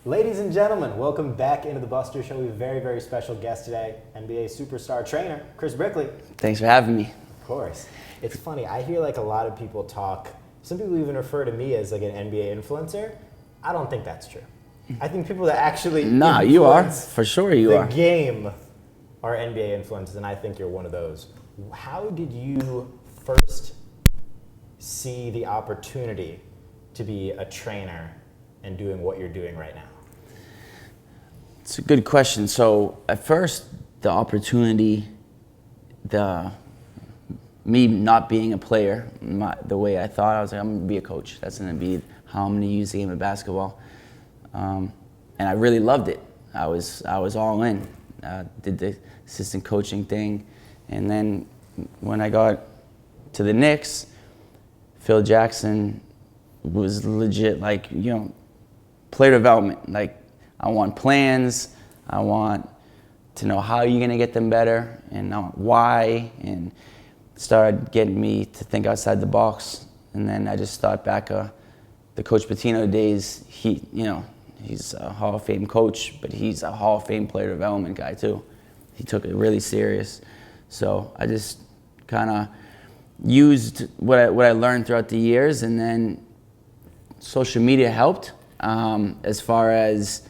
Ladies and gentlemen, welcome back into the Buster Show. We have a very, very special guest today, NBA superstar trainer, Chris Brickley. Thanks for having me. Of course. It's funny, I hear like a lot of people talk, some people even refer to me as like an NBA influencer. I don't think that's true. I think people that actually you are. For sure you are. The game are NBA influencers, and I think you're one of those. How did you first see the opportunity to be a trainer and doing what you're doing right now? It's a good question. So at first, the opportunity, me not being a player, the way I thought, I was like, I'm gonna be a coach. That's gonna be how I'm gonna use the game of basketball. And I really loved it. I was all in. Did the assistant coaching thing, and then when I got to the Knicks, Phil Jackson was legit, like, player development. Like, I want plans. I want to know how you're gonna get them better and why, and started getting me to think outside the box. And then I just thought back the Coach Pitino days. He's a Hall of Fame coach, but he's a Hall of Fame player development guy too. He took it really serious. So I just kind of used what I learned throughout the years, and then social media helped as far as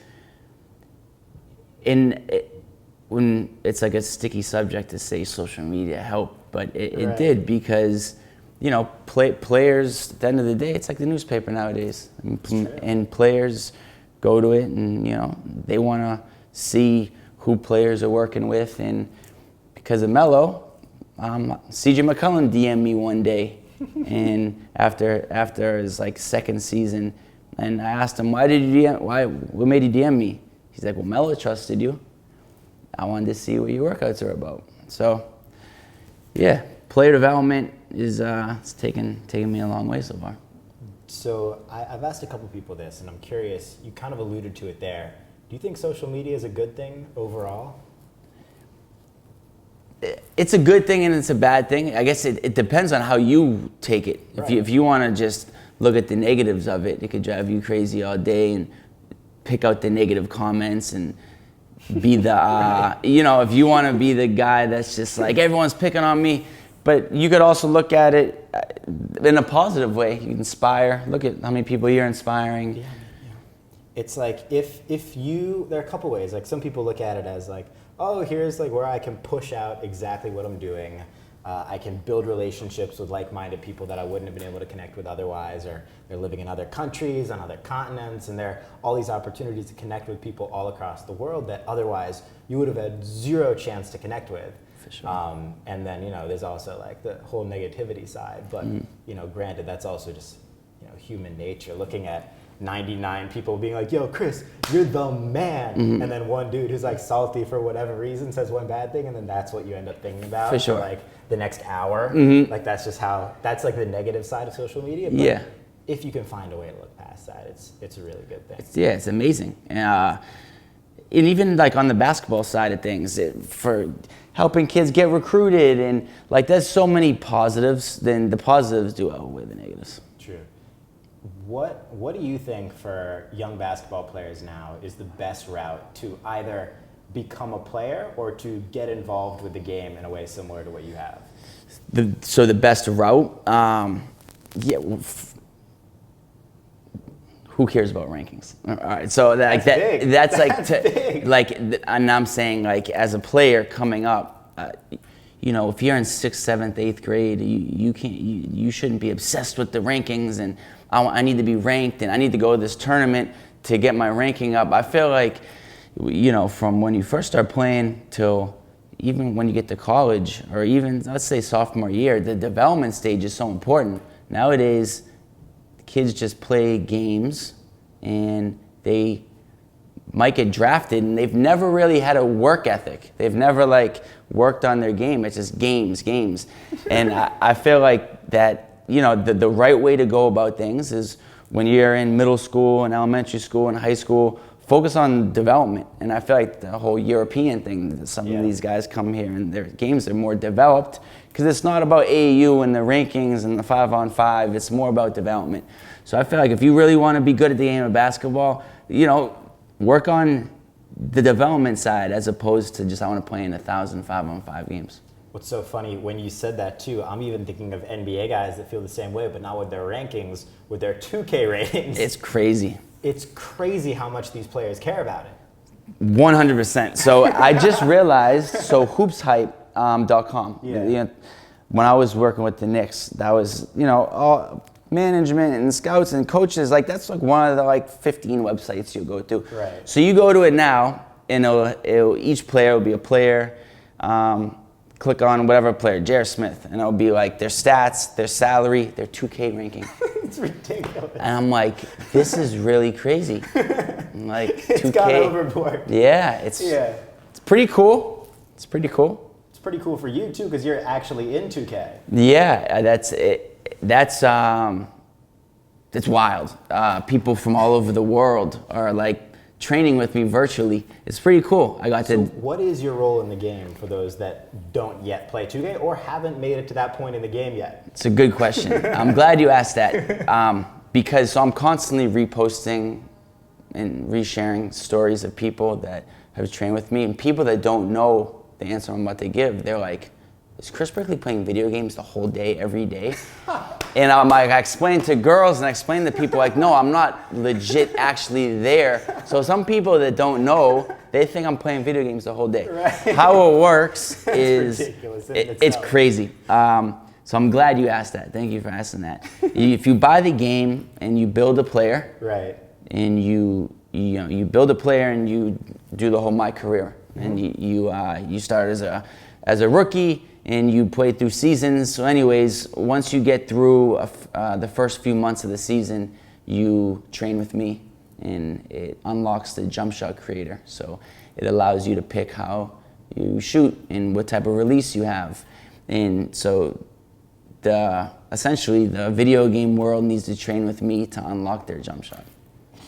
when it's like a sticky subject to say social media helped, but it did, because players at the end of the day, it's like the newspaper nowadays, and players go to it, and they want to see who players are working with. And because of Melo, CJ McCollum DM'd me one day, and after his like second season, and I asked him, what made you DM me? He's like, well, Melo trusted you. I wanted to see what your workouts are about. So, yeah, player development is it's taken me a long way so far. So I've asked a couple people this, and I'm curious, you kind of alluded to it there. Do you think social media is a good thing overall? It's a good thing and it's a bad thing. I guess it depends on how you take it. Right. If you want to just look at the negatives of it, it could drive you crazy all day and pick out the negative comments and be the, if you want to be the guy that's just like, everyone's picking on me. But you could also look at it in a positive way. You inspire. Look at how many people you're inspiring. Yeah. It's like there are a couple ways. Like, some people look at it as like, oh, here's like where I can push out exactly what I'm doing. I can build relationships with like-minded people that I wouldn't have been able to connect with otherwise, or they're living in other countries, on other continents, and there are all these opportunities to connect with people all across the world that otherwise you would have had zero chance to connect with. For sure. And then, there's also like the whole negativity side, but granted, that's also just human nature, looking at 99 people being like, yo, Chris, you're the man. Mm-hmm. And then one dude who's like salty for whatever reason says one bad thing, and then that's what you end up thinking about for sure. For like the next hour. Mm-hmm. Like, that's like the negative side of social media. But yeah. If you can find a way to look past that, it's a really good thing. It's amazing. And even like on the basketball side of things, for helping kids get recruited, and like there's so many positives, then the positives do outweigh the negatives. True. What do you think for young basketball players now is the best route to either become a player or to get involved with the game in a way similar to what you have? So the best route, who cares about rankings? All right, so that's big. And I'm saying, like, as a player coming up, if you're in 6th, 7th, 8th grade, you shouldn't be obsessed with the rankings, and I need to be ranked, and I need to go to this tournament to get my ranking up. I feel like, from when you first start playing till even when you get to college, or even, let's say, sophomore year, the development stage is so important. Nowadays, kids just play games, and they might get drafted, and they've never really had a work ethic. They've never worked on their game. It's just games. And I feel like that, the right way to go about things is, when you're in middle school and elementary school and high school, focus on development. And I feel like the whole European thing, some of these guys come here and their games are more developed, because it's not about AAU and the rankings and the 5-on-5. It's more about development. So I feel like if you really want to be good at the game of basketball, work on the development side as opposed to just I want to play in 1,000 5-on-5 games. What's so funny, when you said that too, I'm even thinking of NBA guys that feel the same way, but not with their rankings, with their 2K ratings. It's crazy. It's crazy how much these players care about it. 100%. So I just realized, so hoopshype.com, when I was working with the Knicks, that was, all management and scouts and coaches, like that's like one of the 15 websites you go to. Right. So you go to it now, and each player will be a player. Click on whatever player, J.R. Smith, and it'll be like their stats, their salary, their 2K ranking. It's ridiculous. And I'm like, this is really crazy. I'm like, 2K. It's gone overboard. Yeah, it's pretty cool. It's pretty cool. It's pretty cool for you too, because you're actually in 2K. Yeah, that's it. That's wild. People from all over the world are like training with me virtually. It's pretty cool. So what is your role in the game for those that don't yet play 2K or haven't made it to that point in the game yet? It's a good question. I'm glad you asked that because I'm constantly reposting and resharing stories of people that have trained with me, and people that don't know the answer I'm about to give, they're like, is Chris Brickley playing video games the whole day, every day? And I'm like, I explain to girls and I explain to people like, no, I'm not legit actually there. So some people that don't know, they think I'm playing video games the whole day. Right. How it works is, ridiculous it's crazy. So I'm glad you asked that. Thank you for asking that. If you buy the game and you build a player, right, and you build a player and you do the whole My Career, and you start as a rookie, and you play through seasons. So anyways, once you get through the first few months of the season, you train with me, and it unlocks the jump shot creator. So it allows you to pick how you shoot and what type of release you have. And so essentially the video game world needs to train with me to unlock their jump shot.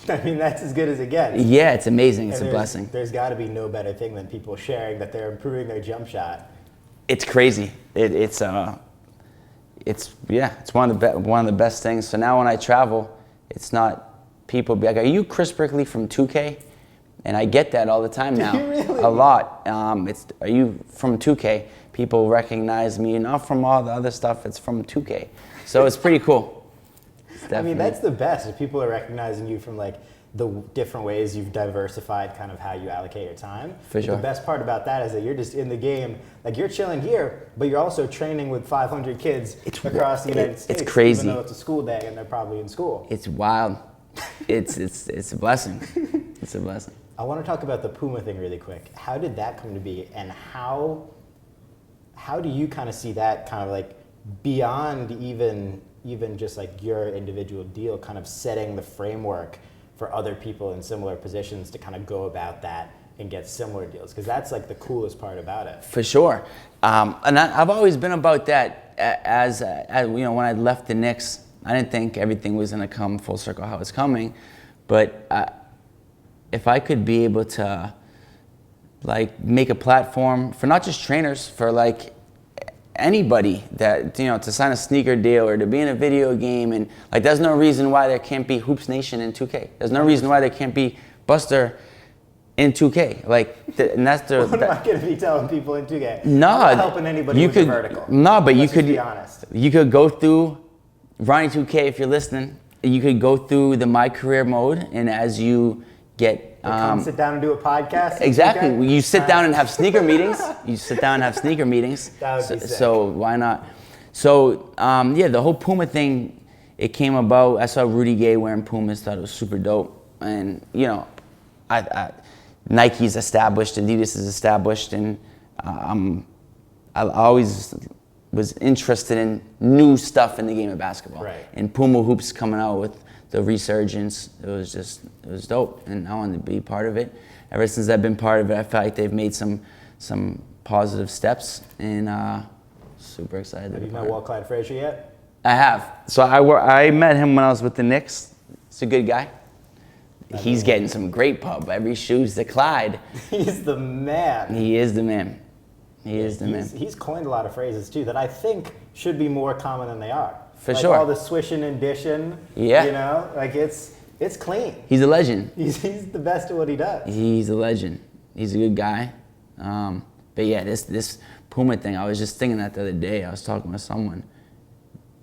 I mean, that's as good as it gets. Yeah, it's amazing. It's a blessing. There's got to be no better thing than people sharing that they're improving their jump shot. It's crazy. It's one of the best things. So now when I travel, it's not people be like, "Are you Chris Brickley from 2K?" And I get that all the time now. Really? A lot. Are you from 2K? People recognize me not from all the other stuff. It's from 2K. So it's pretty cool. I mean, that's the best. If people are recognizing you from like the different ways you've diversified kind of how you allocate your time. For sure. The best part about that is that you're just in the game, like you're chilling here, but you're also training with 500 kids across the United States. It's crazy. Even though it's a school day and they're probably in school. It's wild. It's a blessing. It's a blessing. I want to talk about the Puma thing really quick. How did that come to be, and how do you kind of see that kind of like beyond even just like your individual deal, kind of setting the framework for other people in similar positions to kind of go about that and get similar deals? Because that's like the coolest part about it. For sure. And I've always been about that. As when I left the Knicks, I didn't think everything was going to come full circle how it's coming. But if I could be able to like make a platform for not just trainers, for like anybody that, to sign a sneaker deal or to be in a video game, and like there's no reason why there can't be Hoops Nation in 2K. There's no reason why there can't be Buster in 2K. Like, and that's the. What am I going to be telling people in 2K? No, I'm not helping anybody with the vertical. No, but you could be honest. You could go through Ronnie 2K if you're listening. You could go through the My Career mode, and as you get. Come sit down and do a podcast? Exactly. You sit down and have sneaker meetings. That would be sick. So why not? So the whole Puma thing, it came about. I saw Rudy Gay wearing Pumas, thought it was super dope. And Nike's established, Adidas is established, and I always was interested in new stuff in the game of basketball. Right. And Puma hoops coming out with the resurgence, it was dope, and I wanted to be part of it. Ever since I've been part of it, I feel like they've made some positive steps, and super excited. Have you met Walt Clyde Frazier yet? I have. So I met him when I was with the Knicks. He's a good guy. He's getting some great pub. Every shoe's the Clyde. He's the man. He is the man. He's coined a lot of phrases too that I think should be more common than they are. For like sure. All the swishing and dishing. Yeah. Like it's It's clean. He's a legend. He's the best at what he does. He's a legend. He's a good guy. But yeah, this Puma thing, I was just thinking that the other day. I was talking with someone.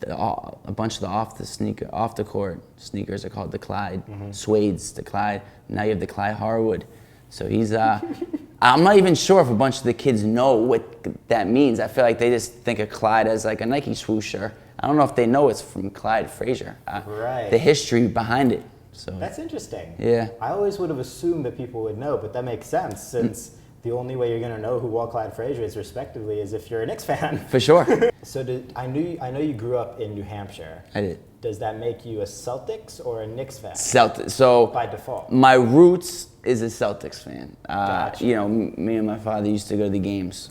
A bunch of the off the court sneakers are called the Clyde. Suede's the Clyde. Now you have the Clyde Harwood. So he's I'm not even sure if a bunch of the kids know what that means. I feel like they just think of Clyde as like a Nike swoosher. I don't know if they know it's from Clyde Frazier. Right. The history behind it. So that's interesting. Yeah. I always would have assumed that people would know, but that makes sense since the only way you're going to know who Walt Clyde Frazier is, respectively, is if you're a Knicks fan. For sure. So I know you grew up in New Hampshire. I did. Does that make you a Celtics or a Knicks fan? Celtics. So by default. My roots is a Celtics fan. Gotcha. You know, me and my father used to go to the games.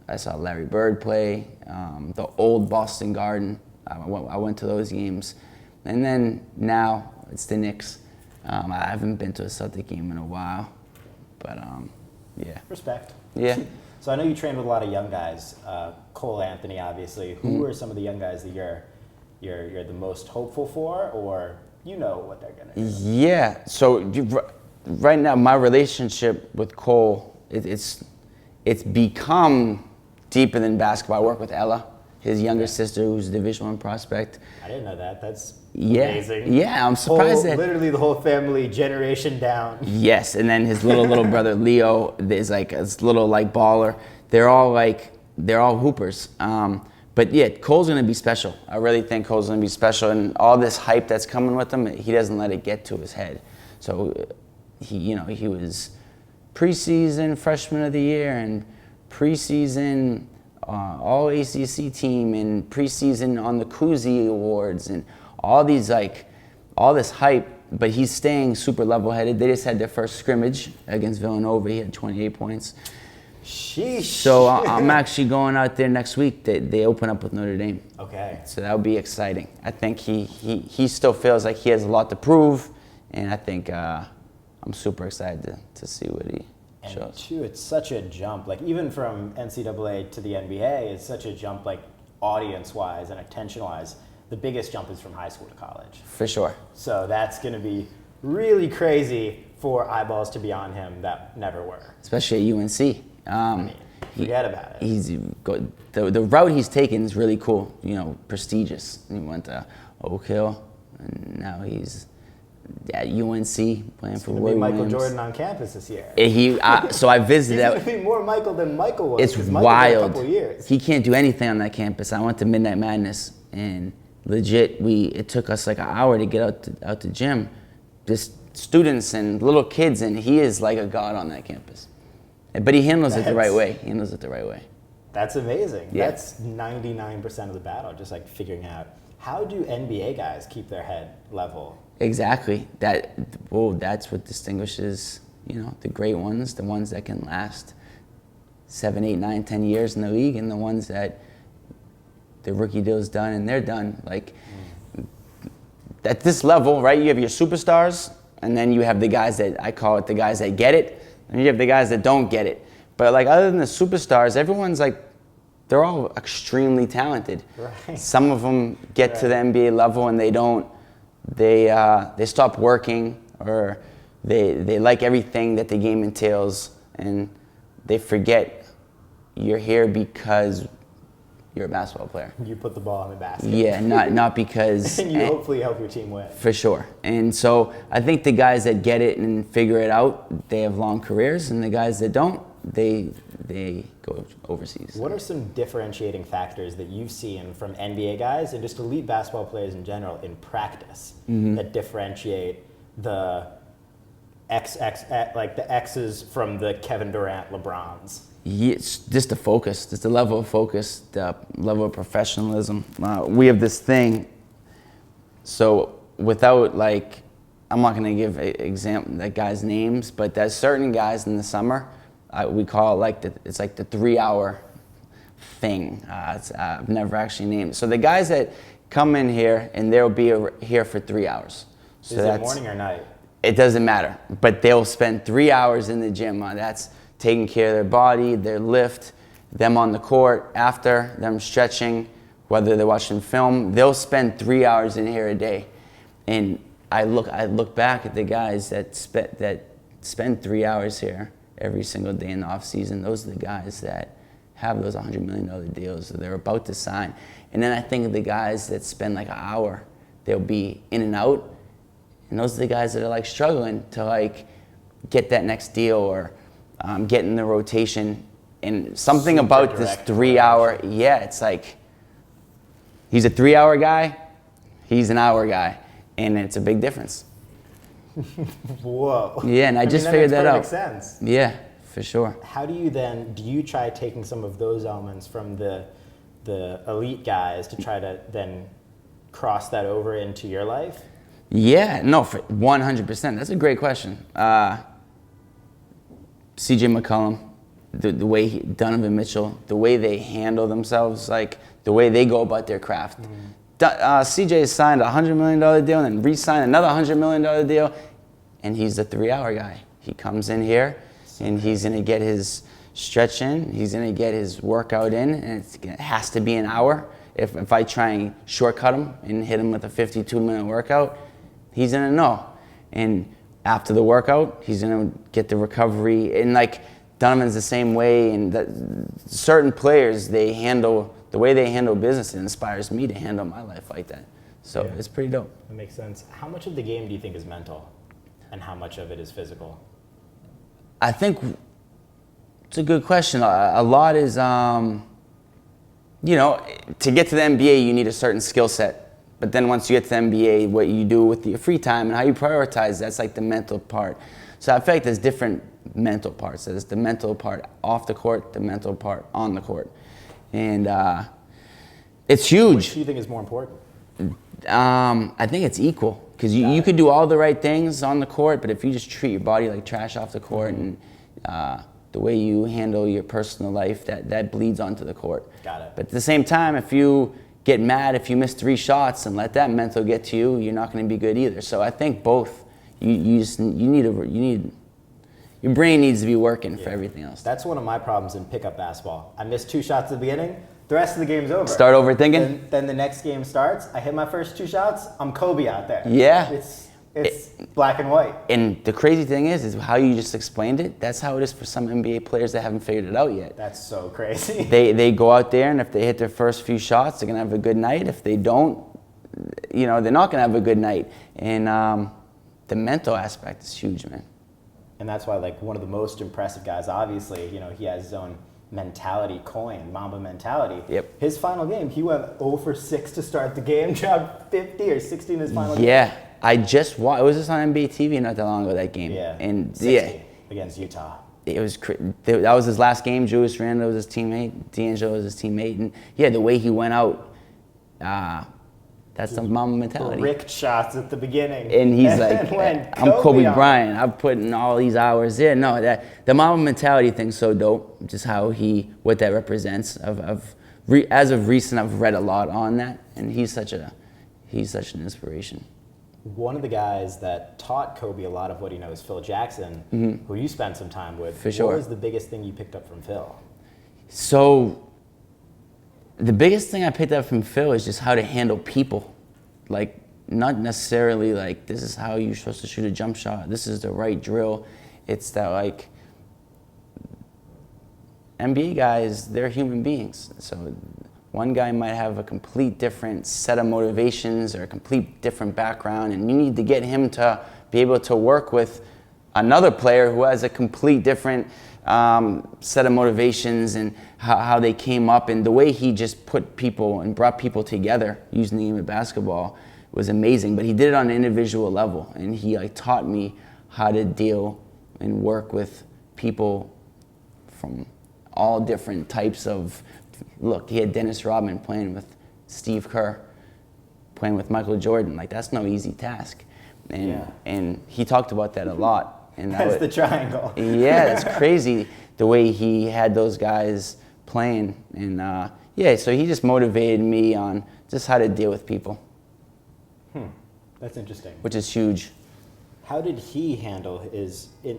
I saw Larry Bird play, the old Boston Garden. I went to those games. And then now it's the Knicks. I haven't been to a Celtic game in a while, but yeah. Respect. Yeah. So I know you trained with a lot of young guys. Cole Anthony, obviously. Who are some of the young guys that you're the most hopeful for, or you know what they're gonna do? Yeah. So right now, my relationship with Cole, it's become deeper than basketball. I work with Ella, his younger sister, who's a Division I prospect. I didn't know that. That's amazing. amazing. Yeah, I'm surprised that literally the whole family, generation down. Yes, and then his little brother Leo is like this little like baller. They're all hoopers. But yeah, Cole's gonna be special. I really think Cole's gonna be special, and all this hype that's coming with him, he doesn't let it get to his head. So he was preseason freshman of the year and preseason all ACC team and preseason on the Cousy Awards and all this hype, but he's staying super level-headed. They just had their first scrimmage against Villanova. He had 28 points. Sheesh. So I'm actually going out there next week. They open up with Notre Dame. Okay. So that'll be exciting. I think he still feels like he has a lot to prove, and I think I'm super excited to see what he shows. And two, it's such a jump. Like even from NCAA to the NBA, it's such a jump, like audience-wise and attention-wise. The biggest jump is from high school to college. For sure. So that's going to be really crazy for eyeballs to be on him that never were. Especially at UNC. Forget about it. The route he's taken is really cool. You know, prestigious. He went to Oak Hill, and now he's at UNC playing for Williams. Michael Jordan on campus this year. So I visited. He's going to be more Michael than Michael was. It's Michael wild. A couple years. He can't do anything on that campus. I went to Midnight Madness, and legit, it took us like an hour to get out the gym. Just students and little kids, and he is like a god on that campus. But he handles it the right way. That's amazing. Yeah. That's 99% of the battle, just like figuring out how do NBA guys keep their head level. Exactly. That's what distinguishes, the great ones, the ones that can last 7, 8, 9, 10 years in the league, and the ones that the rookie deal's done and they're done. Like at this level, right? You have your superstars, and then you have the guys that I call it the guys that get it, and you have the guys that don't get it. But like other than the superstars, everyone's like, they're all extremely talented. Right. Some of them get to the NBA level and they don't. They stop working, or they like everything that the game entails, and they forget you're here because you're a basketball player. You put the ball in the basket. Yeah, not because. And you hopefully help your team win. For sure. And so I think the guys that get it and figure it out, they have long careers, and the guys that don't, they go overseas. What are some differentiating factors that you've seen from NBA guys and just elite basketball players in general in practice that differentiate the like the X's from the Kevin Durant LeBrons? It's just the focus, just the level of focus, the level of professionalism. We have this thing, so without like, I'm not gonna give that guy's names, but there's certain guys in the summer, we call it it's like the 3-hour thing. I've never actually named it. So the guys that come in here and they'll be here for 3 hours. So is it morning or night? It doesn't matter, but they'll spend 3 hours in the gym. That's taking care of their body, their lift, them on the court, after, them stretching, whether they're watching film. They'll spend 3 hours in here a day. And I look back at the guys that spend 3 hours here every single day in the off season. Those are the guys that have those $100 million deals that they're about to sign. And then I think of the guys that spend like an hour, they'll be in and out. And those are the guys that are like struggling to like get that next deal or get in the rotation. And something Super about this direct 3 hour, yeah, it's like he's a 3 hour guy, he's an hour guy, and it's a big difference. Whoa. Yeah, and I just figured that out. Makes sense. Yeah, for sure. How do you try taking some of those elements from the elite guys to try to then cross that over into your life? Yeah, no, for 100%. That's a great question. CJ McCollum, the way Donovan Mitchell, the way they handle themselves, like the way they go about their craft. CJ signed a $100 million deal and then re-signed another $100 million deal, and he's the 3 hour guy. He comes in here and he's gonna get his stretch in, he's gonna get his workout in, and it has to be an hour. If I try and shortcut him and hit him with a 52-minute workout, he's gonna know. And after the workout, he's gonna get the recovery. And like Donovan's the same way. And certain players, the way they handle business, it inspires me to handle my life like that. So it's pretty dope. That makes sense. How much of the game do you think is mental, and how much of it is physical? I think it's a good question. A lot is, to get to the NBA, you need a certain skill set. But then once you get to the NBA, what you do with your free time and how you prioritize, that's like the mental part. So I feel like there's different mental parts. There's the mental part off the court, the mental part on the court. And it's huge. Which do you think is more important? I think it's equal. Because you could do all the right things on the court, but if you just treat your body like trash off the court and the way you handle your personal life, that bleeds onto the court. Got it. But at the same time, if you get mad if you miss 3 shots and let that mental get to you, you're not going to be good either. So I think both. Your brain needs to be working for everything else. That's one of my problems in pickup basketball. I missed 2 shots at the beginning. The rest of the game's over. Start overthinking? Then the next game starts. I hit my first 2 shots. I'm Kobe out there. Yeah. It's black and white. And the crazy thing is how you just explained it. That's how it is for some NBA players that haven't figured it out yet. That's so crazy. They go out there, and if they hit their first few shots, they're gonna have a good night. If they don't, they're not gonna have a good night. And the mental aspect is huge, man. And that's why, like, one of the most impressive guys, obviously, he has his own mentality coin, Mamba mentality. Yep. His final game, he went 0 for 6 to start the game, dropped 50 or 60 in his final game. Yeah. I just watched. It was just on NBA TV not that long ago, that game. Yeah. And 60 against Utah. It was that was his last game. Julius Randle was his teammate. D'Angelo was his teammate, and the way he went out, that's the Mamba mentality. Ricked shots at the beginning, and he's like, "I'm Kobe Bryant. I'm putting all these hours in." No, the Mamba mentality thing's so dope. Just what that represents. As of recent, I've read a lot on that, and he's such an inspiration. One of the guys that taught Kobe a lot of what he knows, Phil Jackson, who you spent some time with. For sure. What was the biggest thing you picked up from Phil? So, the biggest thing I picked up from Phil is just how to handle people. Like, not necessarily like, this is how you're supposed to shoot a jump shot, this is the right drill. It's that, like, NBA guys, they're human beings. So, one guy might have a complete different set of motivations or a complete different background, and you need to get him to be able to work with another player who has a complete different set of motivations and how they came up. And the way he just put people and brought people together using the game of basketball was amazing. But he did it on an individual level, and he taught me how to deal and work with people from all different types of. Look, he had Dennis Rodman playing with Steve Kerr, playing with Michael Jordan. Like, that's no easy task. And he talked about that a lot. And that's the triangle. Yeah, that's crazy the way he had those guys playing. And so he just motivated me on just how to deal with people. That's interesting. Which is huge. How did he handle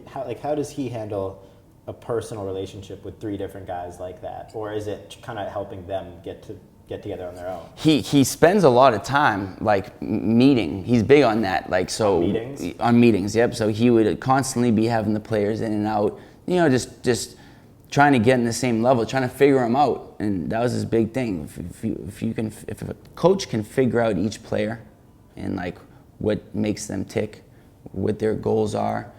how does he handle a personal relationship with 3 different guys like that? Or is it kind of helping them get to get together on their own? He spends a lot of time like meeting. He's big on that. Like so On meetings? On meetings, yep. So he would constantly be having the players in and out. You know, just trying to get in the same level, trying to figure them out, and that was his big thing. If a coach can figure out each player and like what makes them tick, what their goals are,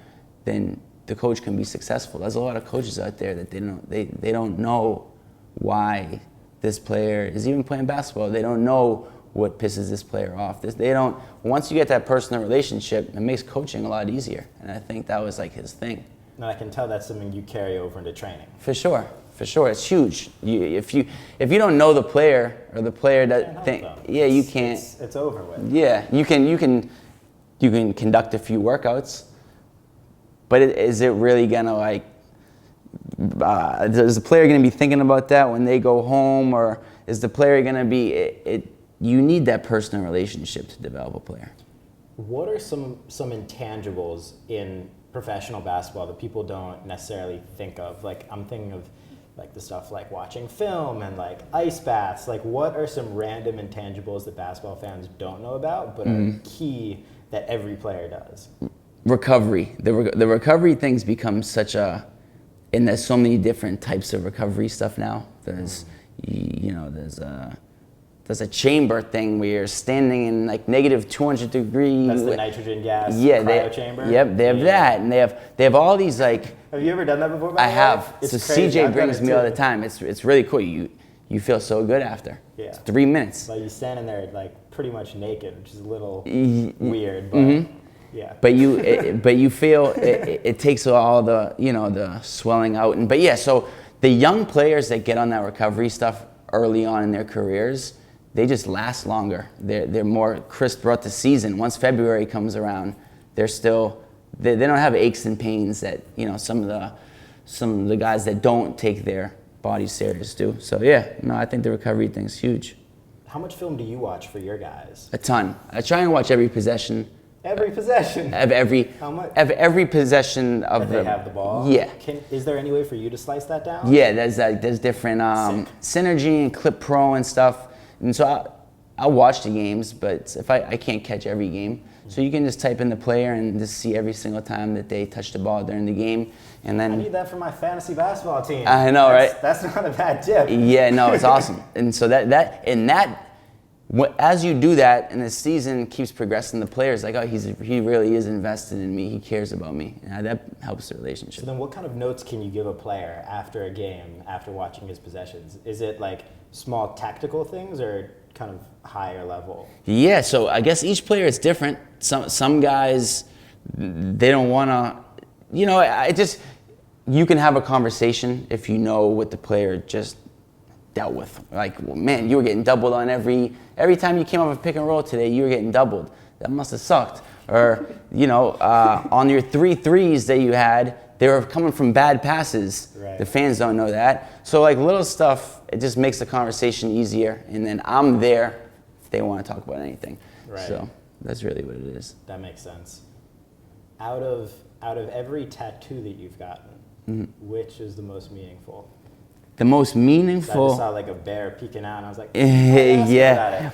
then the coach can be successful. There's a lot of coaches out there that they don't know why this player is even playing basketball. They don't know what pisses this player off. They don't. Once you get that personal relationship, it makes coaching a lot easier. And I think that was like his thing. And I can tell that's something you carry over into training. For sure, it's huge. If you don't know the player or the player that you can't. It's over with. Yeah, you can conduct a few workouts, but is it really gonna like? Is the player gonna be thinking about that when they go home, or is the player gonna be? You need that personal relationship to develop a player. What are some intangibles in professional basketball that people don't necessarily think of? Like I'm thinking of like the stuff like watching film and like ice baths. Like what are some random intangibles that basketball fans don't know about but are key that every player does? Recovery. The recovery things become such a, and there's so many different types of recovery stuff now. There's there's a chamber thing where you're standing in like negative 200 degrees. That's the nitrogen gas cryo chamber? Yep, they have that, and they have all these like. Have you ever done that before? I have. So CJ brings me all the time. It's really cool. You feel so good after. Yeah. It's 3 minutes. Like you standing there like pretty much naked, which is a little weird, but yeah. But you feel it takes all the the swelling out, so the young players that get on that recovery stuff early on in their careers, they just last longer. They're more crisp throughout the season. Once February comes around, they don't have aches and pains that some of the guys that don't take their bodies serious do. So I think the recovery thing's huge. How much film do you watch for your guys? A ton. I try and watch every possession. Every possession. How much? Every possession of they have the ball. Yeah. Is there any way for you to slice that down? Yeah, there's different Synergy and Clip Pro and stuff. And so I watch the games, but if I can't catch every game, so you can just type in the player and just see every single time that they touch the ball during the game, and then I need that for my fantasy basketball team. I know, right? That's not a bad tip. Yeah, no, it's awesome. And so as you do that, and the season keeps progressing, the player's like, oh, he really is invested in me. He cares about me. And that helps the relationship. So then what kind of notes can you give a player after a game, after watching his possessions? Is it like small tactical things or kind of higher level? Yeah, so I guess each player is different. Some guys, they don't want to, you can have a conversation if you know what the player just dealt with. Like, well, man, you were getting doubled on every time you came off a pick and roll today, you were getting doubled. That must have sucked. Or, on your 3 threes that you had, they were coming from bad passes. Right. The fans don't know that. So like little stuff, it just makes the conversation easier. And then I'm there if they want to talk about anything. Right. So that's really what it is. That makes sense. Out of every tattoo that you've gotten, which is the most meaningful? The most meaningful. I just saw like a bear peeking out, and I was like, yeah.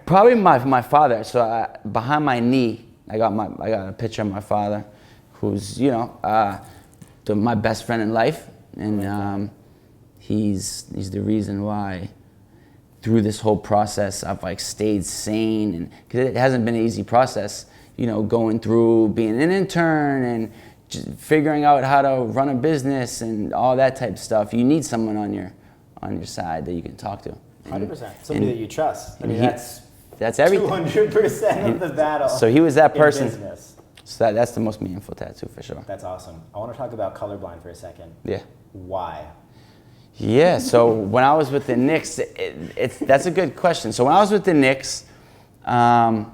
Probably my father. So behind my knee, I got a picture of my father, who's my best friend in life, and he's the reason why through this whole process I've like stayed sane, and because it hasn't been an easy process, going through being an intern and just figuring out how to run a business and all that type of stuff. You need someone on your side that you can talk to. 100%. Somebody that you trust. I mean, that's everything. 200% of the battle. So he was that person. In business. So that's the most meaningful tattoo for sure. That's awesome. I want to talk about Colorblind for a second. Yeah. Why? Yeah. So when I was with the Knicks, that's a good question. So when I was with the Knicks, I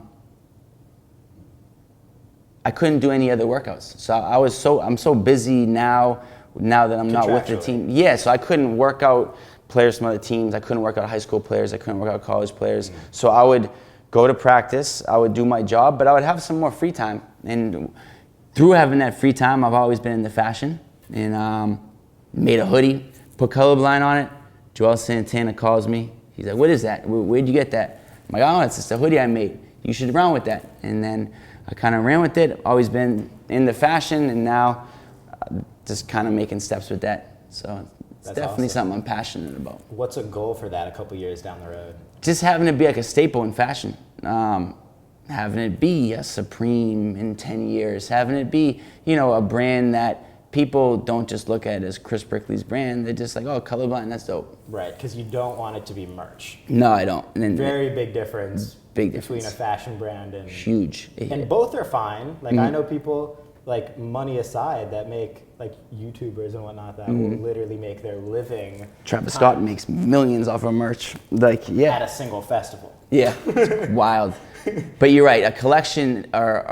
couldn't do any other workouts. So I'm so busy now that I'm not with the team. Yeah, so I couldn't work out players from other teams. I couldn't work out high school players. I couldn't work out college players. So I would go to practice. I would do my job, but I would have some more free time. And through having that free time, I've always been into fashion, and made a hoodie, put Colorblind on it. Joel Santana calls me. He's like, what is that? Where'd you get that? I'm like, oh, it's just a hoodie I made. You should run with that. And then I kind of ran with it. Always been into fashion, and now just kind of making steps with that. So it's definitely something I'm passionate about. What's a goal for that a couple years down the road? Just having it be like a staple in fashion. Having it be a Supreme in 10 years. Having it be, a brand that people don't just look at as Chris Brickley's brand. They're just like, oh, Colorblind, that's dope. Right, because you don't want it to be merch. No, I don't. Very big difference. Big between difference. a fashion brand and huge. And both are fine. Like I know people, like money aside, that make like YouTubers and whatnot that will literally make their living. Travis Scott makes millions off of merch. Like, yeah. At a single festival. Yeah, it's wild. But you're right. A collection or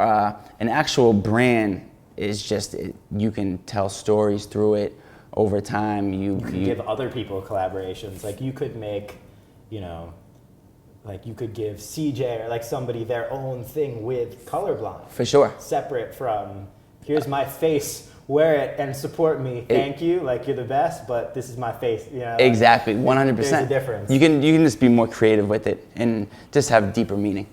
an actual brand is just you can tell stories through it over time. You can give other people collaborations. Like you could make, like you could give CJ or like somebody their own thing with Colorblind. For sure. Separate from, here's my face, wear it and support me. Thank you, like you're the best, but this is my face. Exactly, 100%. There's a difference. You can just be more creative with it and just have deeper meaning.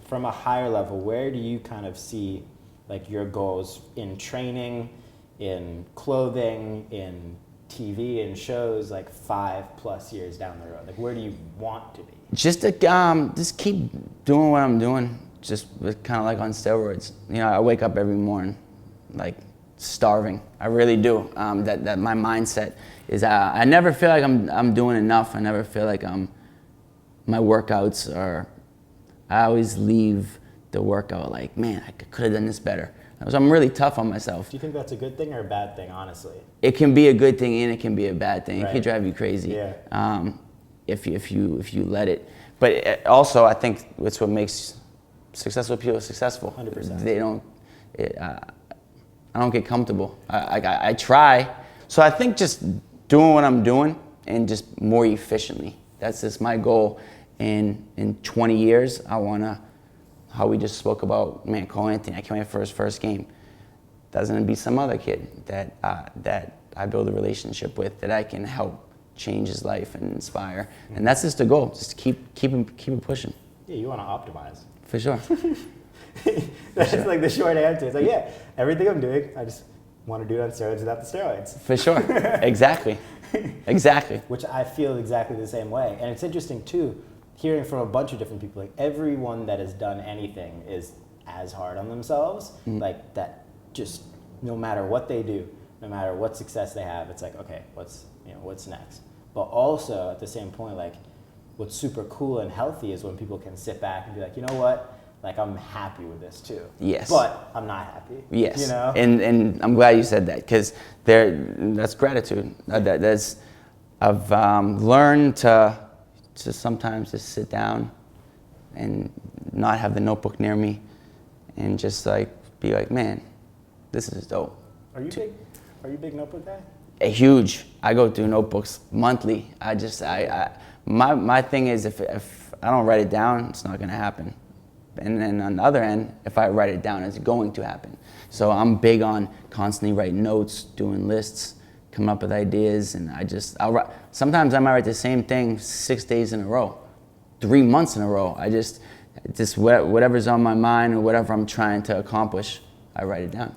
From a higher level, where do you kind of see like your goals in training, in clothing, in TV and shows, like 5+ years down the road? Like where do you want to be? Just to just keep doing what I'm doing, just kind of like on steroids. I wake up every morning like starving. I really do. That my mindset is I never feel like I'm doing enough. I never feel like my workouts are. I always leave the workout like, man, I could have done this better. So I'm really tough on myself. Do you think that's a good thing or a bad thing, honestly? It can be a good thing and it can be a bad thing. Right. It can drive you crazy. Yeah. If you let it. But also, I think it's what makes successful people successful. 100%. They don't. I don't get comfortable. I try. So I think just doing what I'm doing and just more efficiently. That's just my goal. And in 20 years, I wanna. How we just spoke about, man, Cole Anthony. I can't wait for his first game. That's gonna be some other kid that I build a relationship with, that I can help change his life and inspire. And that's just the goal. Just keep him pushing. Yeah, you want to optimize. For sure. That's like the short answer. It's like, yeah, everything I'm doing, I just want to do it on steroids without the steroids. For sure. Exactly. Exactly. Which I feel exactly the same way. And it's interesting too, hearing from a bunch of different people, like everyone that has done anything is as hard on themselves, like that just no matter what they do, no matter what success they have, it's like, okay, what's next? But also at the same point, like what's super cool and healthy is when people can sit back and be like, you know what? Like I'm happy with this too. Yes. But I'm not happy. Yes. And I'm glad you said that, because that's gratitude. I've learned to sometimes just sit down and not have the notebook near me and just like be like, man, this is dope. Are you a big notebook guy? Huge. I go through notebooks monthly. My thing is if I don't write it down, it's not gonna happen. And then on the other end, if I write it down, it's going to happen. So I'm big on constantly writing notes, doing lists, coming up with ideas, and I'll write. Sometimes I might write the same thing 6 days in a row, 3 months in a row. I just whatever's on my mind or whatever I'm trying to accomplish, I write it down.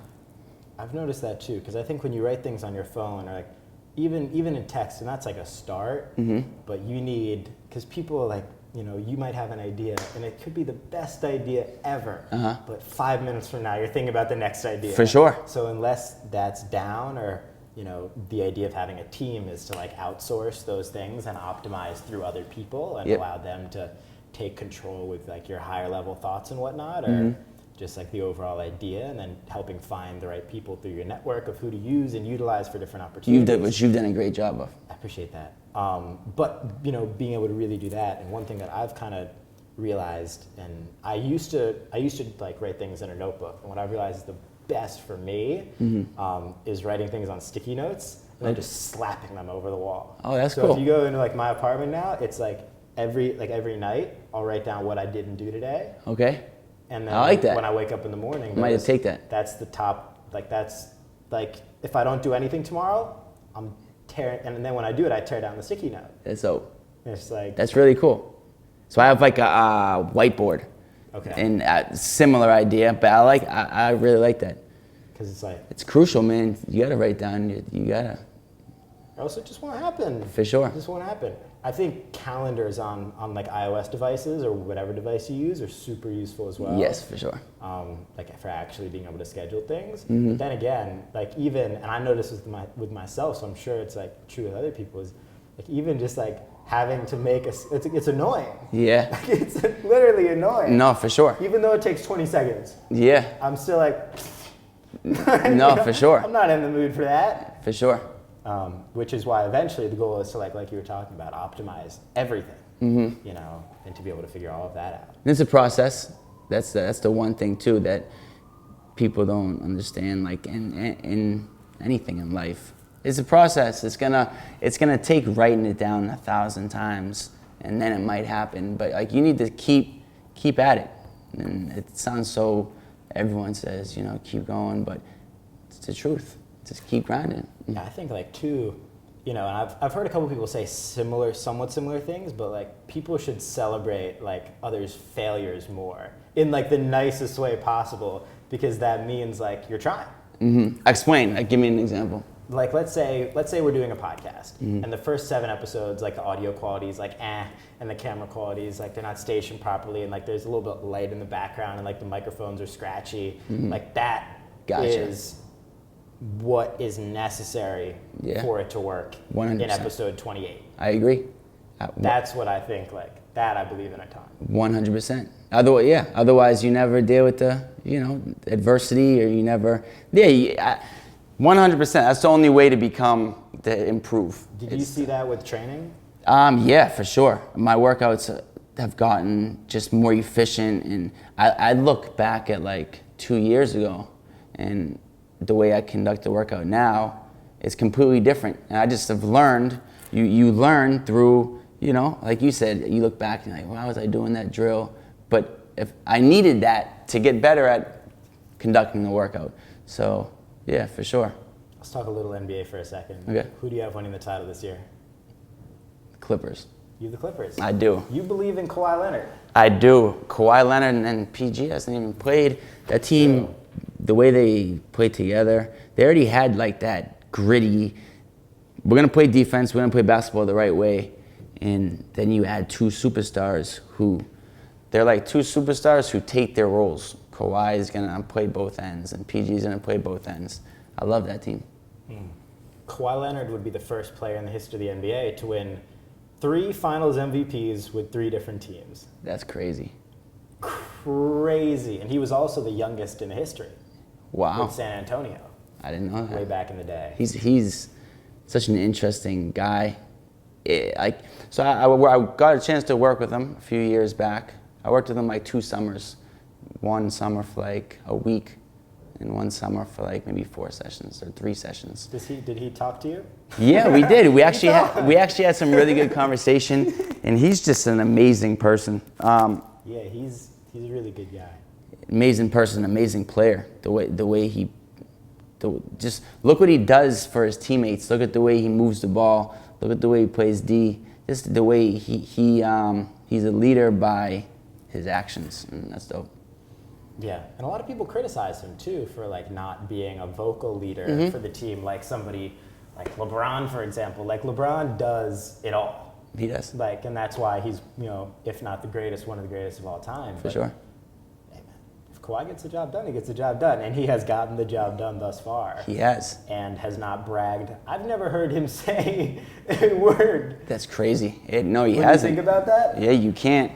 I've noticed that too, because I think when you write things on your phone, or like even in text, and that's like a start, but you need, because people are like, you might have an idea, and it could be the best idea ever, but 5 minutes from now, you're thinking about the next idea. For sure. So unless that's down, or the idea of having a team is to like outsource those things and optimize through other people and allow them to take control with like your higher level thoughts and whatnot, or just like the overall idea, and then helping find the right people through your network of who to use and utilize for different opportunities. Which you've done a great job of. I appreciate that. But being able to really do that, and one thing that I've kind of realized, and I used to like write things in a notebook, and what I realized is the best for me is writing things on sticky notes and then just slapping them over the wall. Oh, that's cool. So if you go into like my apartment now, it's like every night I'll write down what I didn't do today. Okay. And then I like that. when I wake up in the morning, I might take that. That's the top, like that's like if I don't do anything tomorrow, I'm tearing, and then when I do it, I tear down the sticky note. So It's like That's really cool. So I have like a whiteboard. okay, And similar idea, but I really like that. because it's like It's crucial, man. You gotta write down. You gotta. or else it just won't happen. For sure. It just won't happen. I think calendars on like iOS devices or whatever device you use are super useful as well. Yes, for sure. Like for actually being able to schedule things. Mm-hmm. But then again, like even, and I noticed with myself, so I'm sure it's like true with other people, is like even just like having to make it's annoying. Yeah. Like it's literally annoying. No, for sure. Even though it takes 20 seconds, Yeah. I'm still like, No, for sure. I'm not in the mood for that. For sure. Which is why eventually the goal is to like you were talking about, optimize everything, Mm-hmm. you know, and to be able to figure all of that out. It's a process. That's the one thing too that people don't understand. Like in anything in life, it's a process. It's gonna take writing it down 1,000 times, and then it might happen. But like you need to keep at it. And it sounds so. Everyone says, you know, keep going, but it's the truth. Just keep grinding. Yeah, I think like too, you know, and I've heard a couple people say somewhat similar things, but like people should celebrate like others' failures more in like the nicest way possible, because that means like you're trying. Mm-hmm. Explain. Like, give me an example. Like let's say we're doing a podcast, and the first 7 episodes, like the audio quality is like and the camera quality is like they're not stationed properly, and like there's a little bit of light in the background, and like the microphones are scratchy. Like that is what is necessary for it to work 100%. in episode 28. I agree. That's what I think, like that I believe in a ton. 100%. Otherwise you never deal with the, you know, adversity, or you never, 100%. That's the only way to improve. Did you see that with training? Yeah, for sure. My workouts have gotten just more efficient, and I look back at like 2 years ago, and the way I conduct the workout now is completely different. And I just have learned, you learn through, you know, like you said, you look back and you're like, why was I doing that drill? But if I needed that to get better at conducting the workout. So yeah, for sure. Let's talk a little NBA for a second. Okay. Who do you have winning the title this year? Clippers. You the Clippers. I do. You believe in Kawhi Leonard. I do. Kawhi Leonard and PG hasn't even played. That team, the way they played together, they already had like that gritty, we're going to play defense, we're going to play basketball the right way. And then you add 2 superstars they're like 2 superstars who take their roles. Kawhi is going to play both ends, and PG is going to play both ends. I love that team. Kawhi Leonard would be the first player in the history of the NBA to win 3 finals MVPs with 3 different teams. That's crazy. Crazy. And he was also the youngest in history. Wow. With San Antonio. I didn't know that. Way back in the day. He's such an interesting guy. I got a chance to work with him a few years back. I worked with him like 2 summers. One summer for like a week, and one summer for like maybe 4 sessions or 3 sessions. Did he talk to you? Yeah, we did. We actually had some really good conversation, and he's just an amazing person. Yeah, he's a really good guy. Amazing person, amazing player. Just look what he does for his teammates. Look at the way he moves the ball. Look at the way he plays D. Just the way he's a leader by his actions, and that's dope. Yeah, and a lot of people criticize him too for like not being a vocal leader for the team, like somebody like LeBron, for example. Like LeBron does it all. He does. Like, and that's why he's, you know, if not the greatest, one of the greatest of all time. For sure. Hey man, if Kawhi gets the job done, he gets the job done, and he has gotten the job done thus far. He has. And has not bragged. I've never heard him say a word. That's crazy. No, he What hasn't. do you think about that? Yeah, you can't.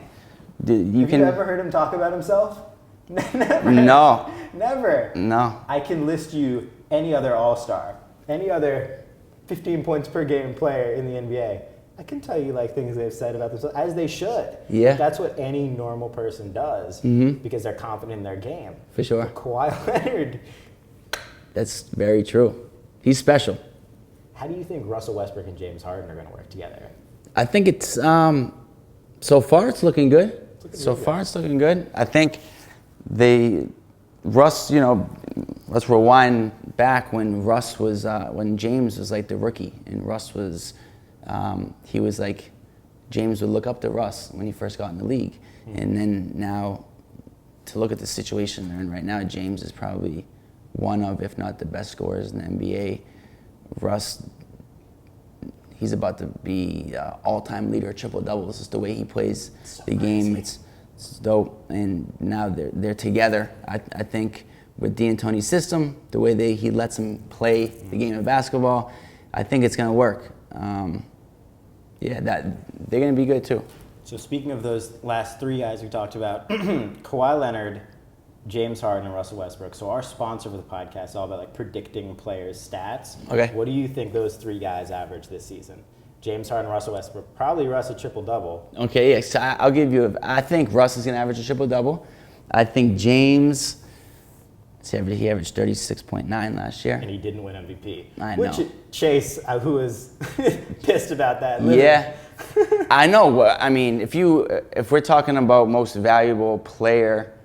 Have you ever heard him talk about himself? Never. No. Never. No. I can list you any other all-star, any other 15 points per game player in the NBA. I can tell you like things they've said about themselves, as they should. Yeah. That's what any normal person does because they're confident in their game. For sure. But Kawhi Leonard. That's very true. He's special. How do you think Russell Westbrook and James Harden are going to work together? I think it's so far it's looking good. It's looking good. I think Russ, you know, let's rewind back when Russ was when James was like the rookie, and Russ was he was like James would look up to Russ when he first got in the league. And then now, to look at the situation they're in right now, James is probably one of, if not the best scorers in the NBA. Russ, he's about to be all-time leader of triple-doubles. Just the way he plays the game, it's dope. And now they're together. I think with D'Antoni's system, the way he lets him play the game of basketball, I think it's going to work. They're going to be good too. So speaking of those last three guys we talked about, Kawhi Leonard, James Harden, and Russell Westbrook. So our sponsor for the podcast is all about like predicting players' stats. Okay. What do you think those three guys average this season? James Harden, Russell Westbrook, probably Russ a triple-double. Okay, yes. I'll give you I think Russ is going to average a triple-double. I think James, he averaged 36.9 last year. And he didn't win MVP. I know. Which Chase, who was pissed about that. Yeah. I know. I mean, if we're talking about most valuable player,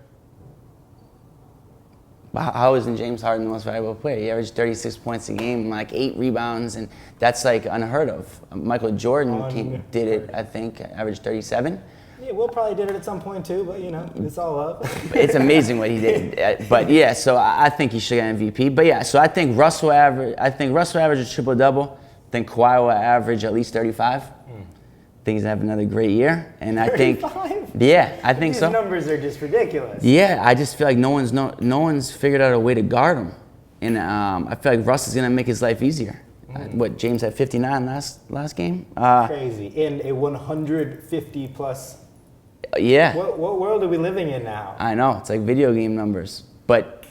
how isn't James Harden the most valuable player? He averaged 36 points a game, like 8 rebounds, and that's like unheard of. Michael Jordan did it, I think, averaged 37. Yeah, Will probably did it at some point too, but it's all up. It's amazing what he did. But yeah, so I think he should get MVP. But yeah, so I think Russ will average a triple-double. I think Kawhi will average at least 35. I think he's going to have another great year. And I think, 35? Yeah, I think so. These numbers are just ridiculous. Yeah, I just feel like no one's figured out a way to guard him. And I feel like Russ is going to make his life easier. James had 59 last game? Crazy. In a 150-plus. Yeah. What world are we living in now? I know. It's like video game numbers. But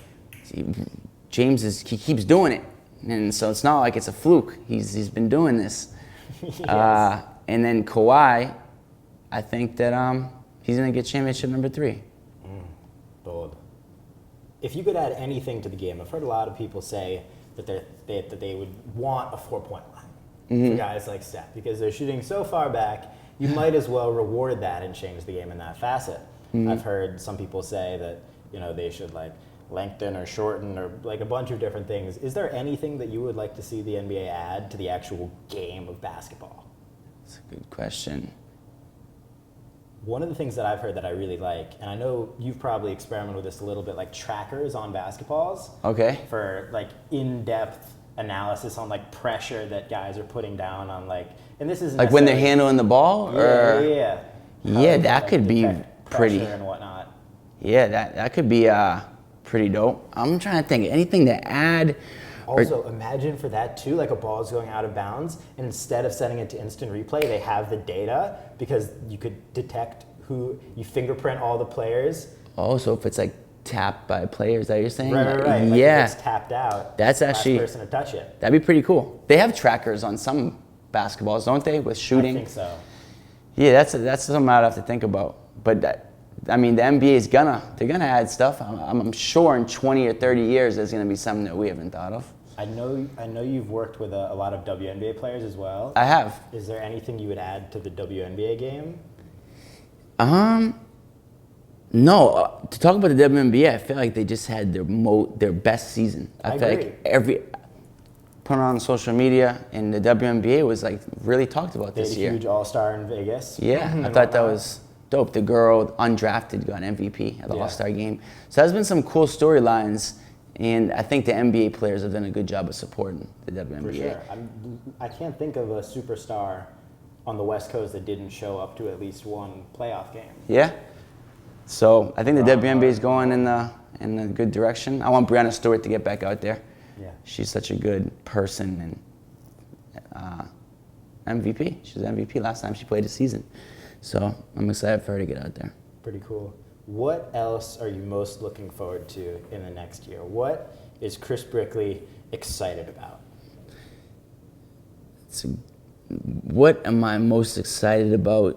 James he keeps doing it. And so it's not like it's a fluke. He's been doing this. Yes. And then Kawhi, I think that he's going to get championship number 3. Bold. If you could add anything to the game, I've heard a lot of people say that they would want a 4-point line for guys like Steph because they're shooting so far back. You might as well reward that and change the game in that facet. I've heard some people say that they should like lengthen or shorten or like a bunch of different things. Is there anything that you would like to see the NBA add to the actual game of basketball? That's a good question. One of the things that I've heard that I really like, and I know you've probably experimented with this a little bit, like trackers on basketballs. Okay. For like in-depth analysis on like pressure that guys are putting down on like, and this isn't like when they're handling the ball? Yeah. Yeah, that could be pretty. And whatnot. Yeah, that could be pretty dope. I'm trying to think anything to add. Also, imagine for that too, like a ball is going out of bounds, and instead of sending it to instant replay, they have the data because you could detect you fingerprint all the players. Oh, so if it's like tapped by players, that you're saying? Right. Like yeah. if it's tapped out, that's actually last person to touch it. That'd be pretty cool. They have trackers on some basketballs, don't they, with shooting? I think so. Yeah, that's something I'd have to think about. But the NBA is they're gonna add stuff. I'm sure in 20 or 30 years there's gonna be something that we haven't thought of. I know you've worked with a lot of WNBA players as well. I have. Is there anything you would add to the WNBA game? No. To talk about the WNBA, I feel like they just had their best season. I feel agree. like put it on social media, and the WNBA was like really talked about this year. They had a huge all-star in Vegas. Yeah, I thought that was dope. The girl undrafted got an MVP at the All-Star game. So there's been some cool storylines. And I think the NBA players have done a good job of supporting the WNBA. For sure. I can't think of a superstar on the West Coast that didn't show up to at least one playoff game. Yeah. So I think the WNBA is going in a good direction. I want Breanna Stewart to get back out there. Yeah. She's such a good person and MVP. She was MVP last time she played a season. So I'm excited for her to get out there. Pretty cool. What else are you most looking forward to in the next year? What is Chris Brickley excited about? What am I most excited about?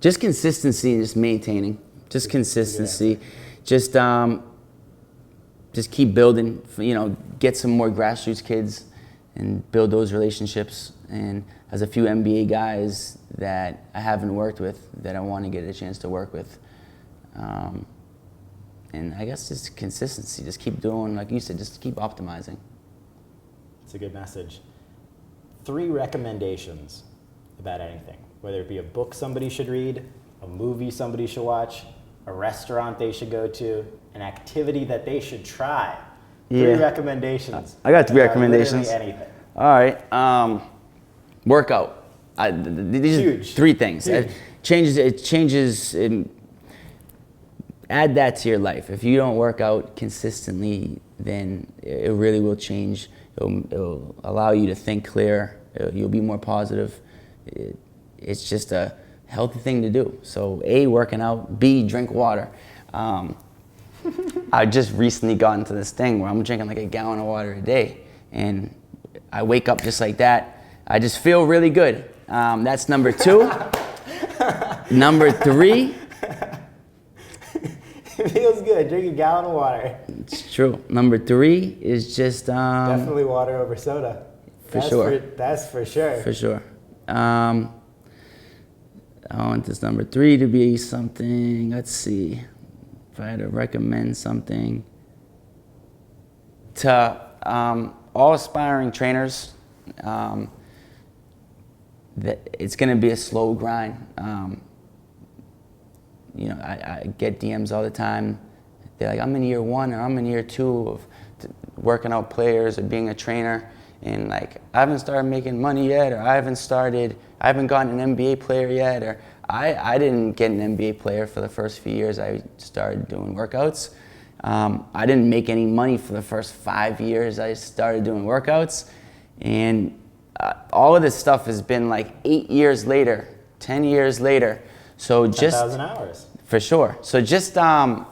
Just consistency and just maintaining. Just consistency. Yeah. Just keep building, get some more grassroots kids and build those relationships. And as a few NBA guys that I haven't worked with that I want to get a chance to work with. And I guess just consistency. Just keep doing, like you said, just keep optimizing. It's a good message. 3 recommendations about anything, whether it be a book somebody should read, a movie somebody should watch, a restaurant they should go to, an activity that they should try. 3 recommendations. I got 3 recommendations. Literally anything. All right. Workout. These Huge. are 3 things. Huge. It changes. Add that to your life. If you don't work out consistently, then it really will change. It'll allow you to think clear. You'll be more positive. It's just a healthy thing to do. So A, working out. B, drink water. I just recently got into this thing where I'm drinking like a gallon of water a day, and I wake up just like that. I just feel really good. That's number 2. Number 3. It feels good. Drink a gallon of water. It's true. Number 3 is just definitely water over soda. That's sure. That's for sure. For sure. I want this number 3 to be something. Let's see. If I had to recommend something to all aspiring trainers, that it's going to be a slow grind. I get DMs all the time. They're like, I'm in year 1 or I'm in year 2 of working out players or being a trainer, and like I haven't started making money yet, or I haven't gotten an NBA player yet, or I didn't get an NBA player for the first few years I started doing workouts. I didn't make any money for the first 5 years I started doing workouts. And all of this stuff has been like 8 years later, 10 years later. So just 10,000 hours. For sure. So just to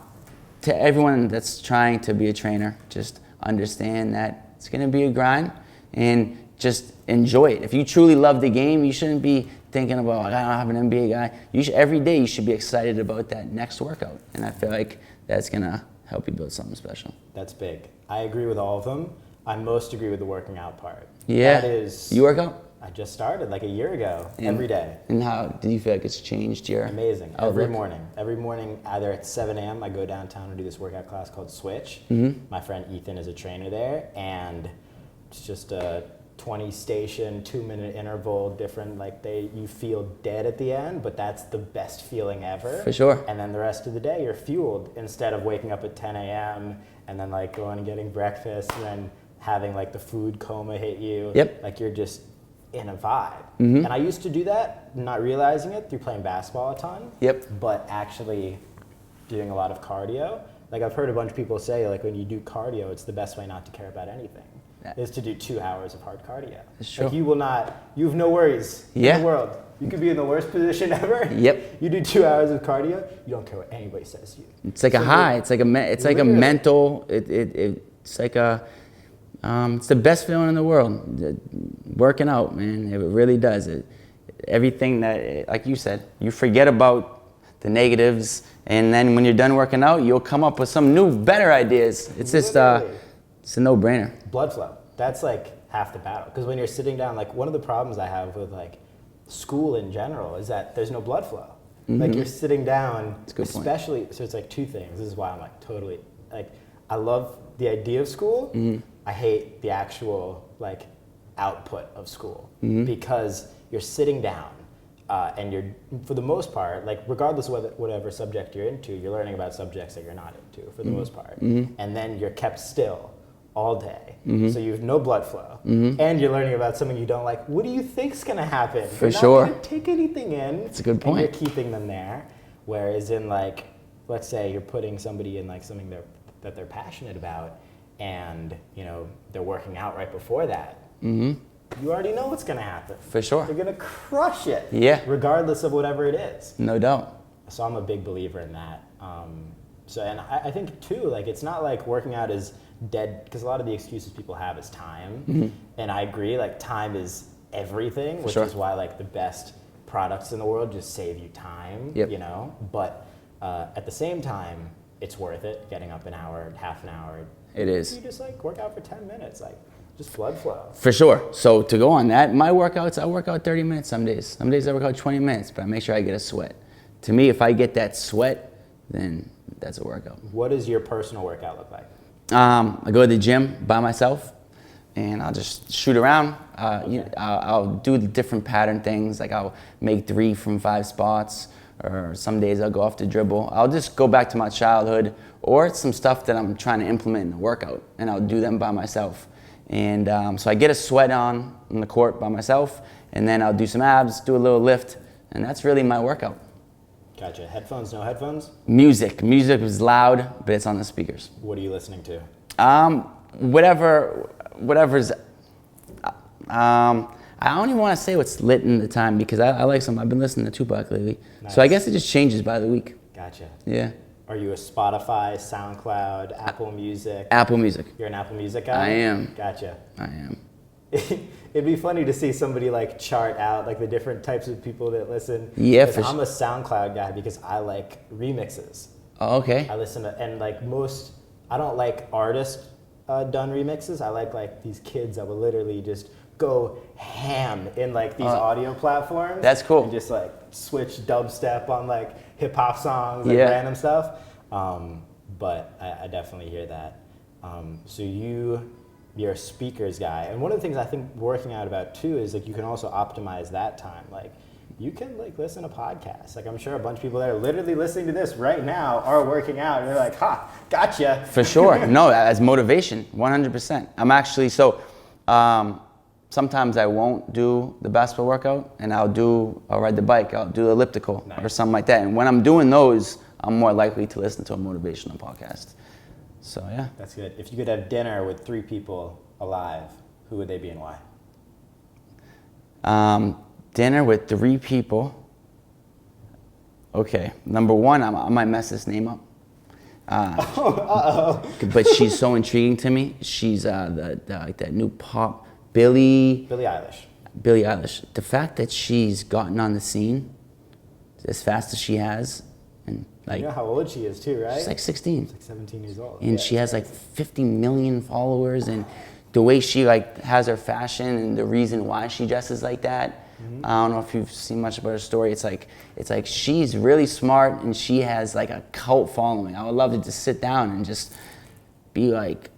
everyone that's trying to be a trainer, just understand that it's going to be a grind, and just enjoy it. If you truly love the game, you shouldn't be thinking about, I don't have an NBA guy. Every day you should be excited about that next workout. And I feel like that's going to help you build something special. That's big. I agree with all of them. I most agree with the working out part. Yeah. That is. You work out? I just started like a year ago, every day. And how do you feel like it's changed your Amazing. outlook? Every morning, either at 7 a.m. I go downtown and do this workout class called Switch. My friend Ethan is a trainer there, and it's just a 20 station, 2-minute interval, different, like you feel dead at the end, but that's the best feeling ever. For sure. And then the rest of the day you're fueled, instead of waking up at 10 a.m. and then like going and getting breakfast and then having like the food coma hit you. Yep. Like you're just in a vibe. And I used to do that, not realizing it, through playing basketball a ton. Yep. But actually doing a lot of cardio. Like I've heard a bunch of people say, like when you do cardio, it's the best way not to care about anything. Is to do 2 hours of hard cardio. That's true. Like you have no worries in the world. You could be in the worst position ever. Yep. You do 2 hours of cardio, you don't care what anybody says to you. It's like a high. It's like a mental. It's like it's the best feeling in the world. Working out, man. It really does. Everything that, like you said, you forget about the negatives, and then when you're done working out, you'll come up with some new, better ideas. It's just it's a no-brainer. Blood flow. That's like half the battle. Because when you're sitting down, like one of the problems I have with like school in general is that there's no blood flow. Like you're sitting down, especially, so it's like 2 things. This is why I'm like totally, like I love the idea of school. I hate the actual like output of school because you're sitting down and you're, for the most part, like regardless of whatever subject you're into, you're learning about subjects that you're not into for the most part. And then you're kept still all day. So you have no blood flow. And you're learning about something you don't like. What do you think's gonna happen? For you're sure. not gonna take anything in. It's a good point. And you're keeping them there. Whereas in like, let's say you're putting somebody in like something that they're passionate about, and they're working out right before that. You already know what's gonna happen. For sure. They're gonna crush it. Yeah. Regardless of whatever it is. No doubt. So I'm a big believer in that. And I think too, like it's not like working out is dead, because a lot of the excuses people have is time. And I agree, like time is everything, which is why like the best products in the world just save you time. But at the same time, it's worth it getting up an hour, half an hour. It is. You just like work out for 10 minutes, like just blood flow. For sure. So to go on that, my workouts, I work out 30 minutes some days. Some days I work out 20 minutes, but I make sure I get a sweat. To me, if I get that sweat, then that's a workout. What does your personal workout look like? I go to the gym by myself, and I'll just shoot around. I'll do the different pattern things. Like I'll make 3 from 5 spots, or some days I'll go off the dribble. I'll just go back to my childhood, or it's some stuff that I'm trying to implement in the workout, and I'll do them by myself. And so I get a sweat on the court by myself, and then I'll do some abs, do a little lift, and that's really my workout. Gotcha. Headphones, no headphones? Music is loud, but it's on the speakers. What are you listening to? Whatever's. I don't even want to say what's lit in the time, because I like some. I've been listening to Tupac lately, Nice. so I guess it just changes by the week. Gotcha. Yeah. Are you a Spotify, SoundCloud, Apple Music? Apple Music. You're an Apple Music guy? I am. Gotcha. I am. It'd be funny to see somebody like chart out like the different types of people that listen. Yeah, 'Cause for I'm a SoundCloud guy because I like remixes. Oh, okay. I listen to, and like most, I don't like artist done remixes. I like these kids that will literally just go ham in like these audio platforms. That's cool. And just like switch dubstep on like hip hop songs, like Yeah. random stuff. But I definitely hear that. So you're a speakers guy, and one of the things I think we're working out about too is like you can also optimize that time. Like you can like listen to podcasts. Like I'm sure a bunch of people that are literally listening to this right now are working out, and they're like, "Ha, gotcha." For sure. No, as motivation, 100%. I'm actually sometimes I won't do the basketball workout, and I'll ride the bike, I'll do elliptical or something like that. And when I'm doing those, I'm more likely to listen to a motivational podcast. So yeah. That's good. If you could have dinner with 3 people alive, who would they be and why? Dinner with 3 people. Okay, number 1, I might mess this name up. But she's so intriguing to me. She's like that new pop Billie Eilish. The fact that she's gotten on the scene as fast as she has, and like You know how old she is too, right? she's like 16. She's like 17 years old. And she has like 50 million followers, and the way she like has her fashion and the reason why she dresses like that. I don't know if you've seen much about her story. It's like she's really smart, and she has like a cult following. I would love to just sit down and just be like,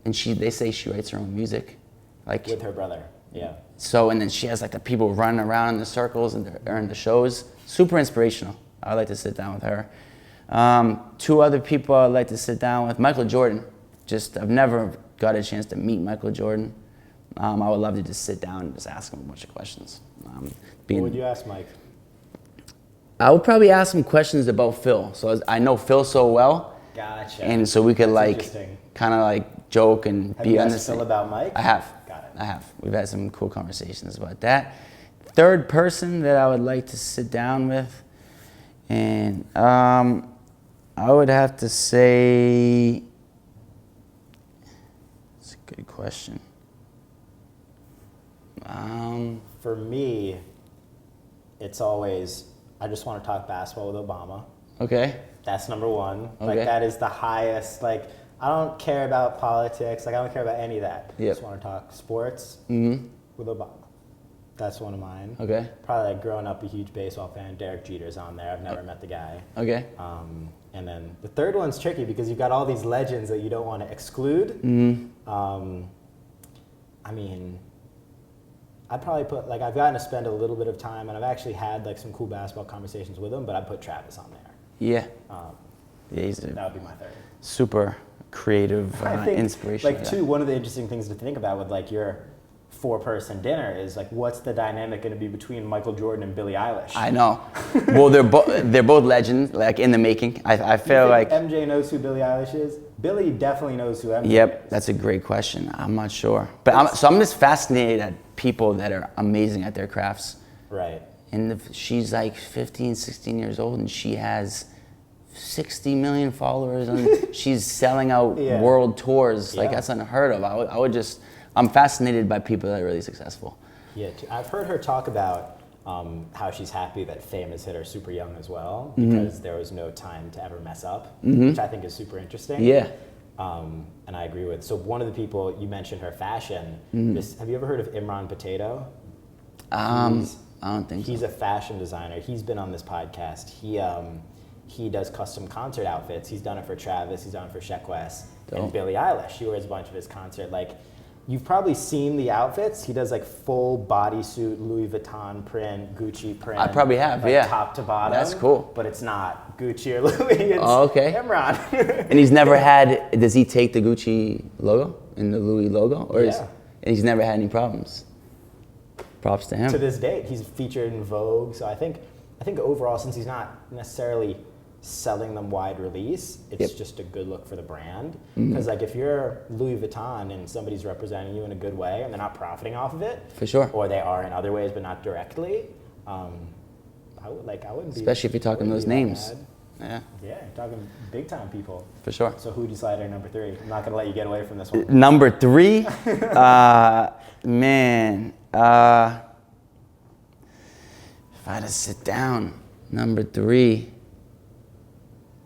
and they say she writes her own music, like With her brother, yeah. So, and then she has like the people running around in the circles and in the shows. Super inspirational. I'd like to sit down with her. 2 other people I'd like to sit down with. Michael Jordan. I've never got a chance to meet Michael Jordan. I would love to just sit down and just ask him a bunch of questions. What would you ask Mike? I would probably ask him questions about Phil. So I know Phil so well. Gotcha. And so we could like interesting. kind of like joke and Have be you on the asked Phil same. about Mike? I have. Got it. I have. We've had some cool conversations about that. 3rd person that I would like to sit down with, and I would have to say, it's a good question. For me, it's always, I just want to talk basketball with Obama. Okay. That's number 1. Okay. Like that is the highest, like I don't care about politics, like I don't care about any of that. I Yep. just want to talk sports with Obama. That's one of mine. Okay. Probably like growing up a huge baseball fan, Derek Jeter's on there. I've never met the guy. Okay. And then the 3rd one's tricky because you've got all these legends that you don't want to exclude. I mean, I'd probably put, like I've gotten to spend a little bit of time, and I've actually had like some cool basketball conversations with him, but I'd put Travis on there. Yeah. That He's would be my 3rd. super creative, I think, inspirational. like, too, one of the interesting things to think about with like your 4-person dinner is like, what's the dynamic going to be between Michael Jordan and Billie Eilish? I know. Well, they're both legends, like in the making. I feel like MJ knows who Billie Eilish is. Billie definitely knows who MJ is. Yep, that's a great question. I'm not sure, but I'm just fascinated at people that are amazing at their crafts. Right. And she's like 15, 16 years old, and she has 60 million followers, and she's selling out world tours. Like that's unheard of. I'm fascinated by people that are really successful. Yeah, I've heard her talk about how she's happy that fame has hit her super young as well, because there was no time to ever mess up, which I think is super interesting. Yeah. And I agree with. So one of the people, you mentioned her fashion. Have you ever heard of Imran Potato? I don't think He's a fashion designer. He's been on this podcast. He does custom concert outfits. He's done it for Travis. He's done it for Sheck West. And Billie Eilish. She wears a bunch of his concert. Like, you've probably seen the outfits. He does like full bodysuit, Louis Vuitton print, Gucci print. I probably have, like, yeah. Top to bottom. That's cool. But it's not Gucci or Louis. It's okay. Imran. And he's never had. Does he take the Gucci logo and the Louis logo, or and he's never had any problems? Props to him. To this date, he's featured in Vogue. So I think overall, since he's not necessarily selling them wide release, it's just a good look for the brand. Because like if you're Louis Vuitton and somebody's representing you in a good way and they're not profiting off of it, for sure, or they are in other ways but not directly, I wouldn't be. Especially if you're talking those names. Yeah. Yeah, you're talking big time people. For sure. So who decided number 3? I'm not gonna let you get away from this one. Number 3, man. If I had to sit down, number 3.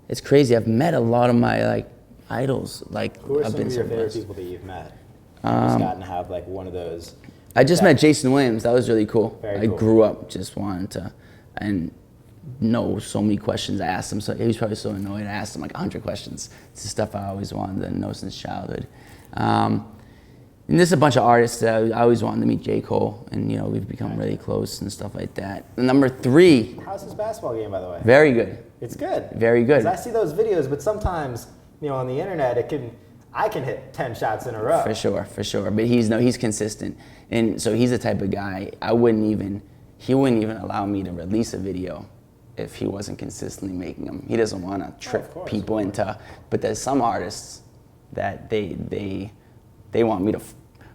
It's crazy. I've met a lot of my like idols. Like who are I've some been of your favorite blessed. people that you've met? Just gotten to have like one of those. I just met Jason Williams. That was really cool. Very cool. I grew up just wanting to and know so many questions. I asked him. So he was probably so annoyed. I asked him like 100 questions. It's the stuff I always wanted to know since childhood. And there's a bunch of artists that I always wanted to meet. J. Cole, and we've become really close and stuff like that. Number 3. How's his basketball game, by the way? Very good. It's good. Very good. 'Cause I see those videos, but sometimes on the internet I can hit 10 shots in a row. For sure. But he's consistent, and so he's the type of guy he wouldn't even allow me to release a video if he wasn't consistently making them. He doesn't want to trick people into. But there's some artists that they want me to